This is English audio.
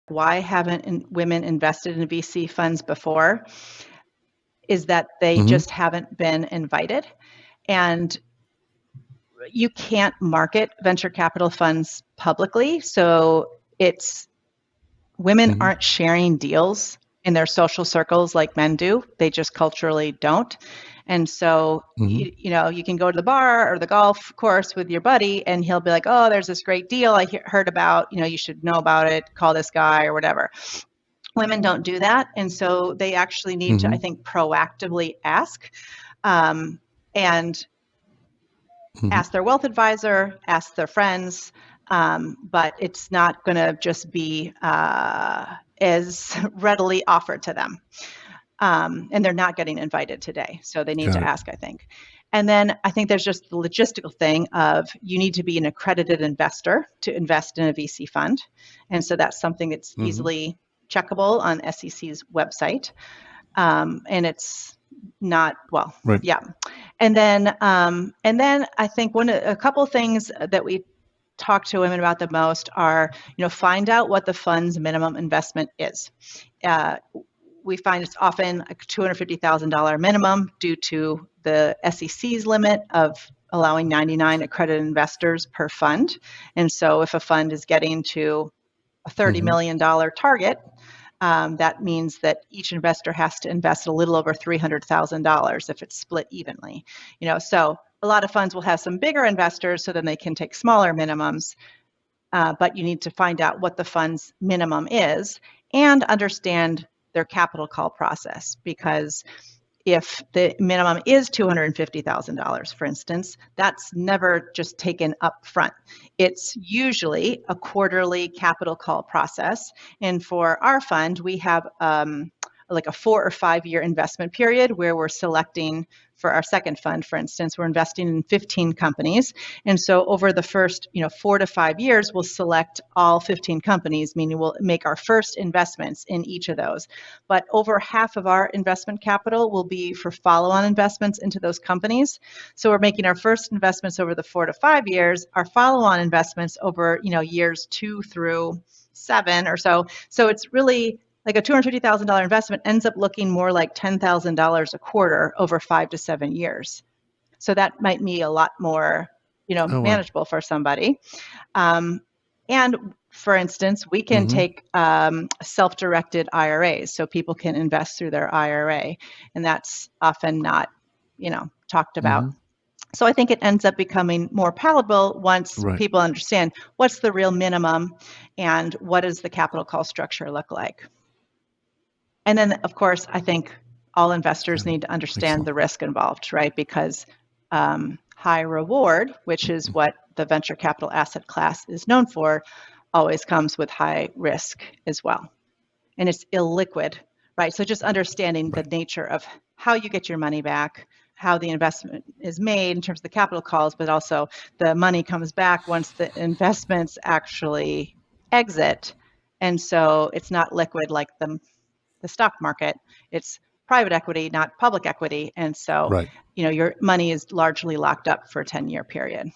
why haven't women invested in VC funds before is that they just haven't been invited. And you can't market venture capital funds publicly. So women aren't sharing deals in their social circles like men do. They just culturally don't. And so, you can go to the bar or the golf course with your buddy and he'll be like, oh, there's this great deal I heard about, you should know about it, call this guy or whatever. Women don't do that. And so they actually need to, I think, proactively ask and ask their wealth advisor, ask their friends, but it's not going to just be as readily offered to them. And they're not getting invited today. So they need to ask, I think. And then I think there's just the logistical thing of you need to be an accredited investor to invest in a VC fund. And so that's something that's easily checkable on SEC's website. And it's not, yeah. And then I think a couple of things that we talk to women about the most are, find out what the fund's minimum investment is. We find it's often a $250,000 minimum due to the SEC's limit of allowing 99 accredited investors per fund. And so if a fund is getting to a $30 million target, that means that each investor has to invest a little over $300,000 if it's split evenly. So a lot of funds will have some bigger investors, so then they can take smaller minimums. But you need to find out what the fund's minimum is and understand their capital call process, because if the minimum is $250,000, for instance, that's never just taken up front. It's usually a quarterly capital call process. And for our fund, we have like a 4 or 5 year investment period where we're selecting, for our second fund, for instance, we're investing in 15 companies. And so over the first 4 to 5 years, we'll select all 15 companies, meaning we'll make our first investments in each of those. But over half of our investment capital will be for follow-on investments into those companies. So we're making our first investments over the 4 to 5 years, our follow-on investments over years 2 through 7 or so. So it's really like a $250,000 investment ends up looking more like $10,000 a quarter over 5 to 7 years. So that might be a lot more, manageable for somebody. And for instance, we can take self-directed IRAs, so people can invest through their IRA, and that's often not, talked about. So I think it ends up becoming more palatable once people understand what's the real minimum and what does the capital call structure look like. And then, of course, I think all investors need to understand the risk involved, right? Because high reward, which is what the venture capital asset class is known for, always comes with high risk as well. And it's illiquid, right? So just understanding the nature of how you get your money back, how the investment is made in terms of the capital calls, but also the money comes back once the investments actually exit. And so it's not liquid like the stock market. It's private equity, not public equity. And so, your money is largely locked up for a 10-year period.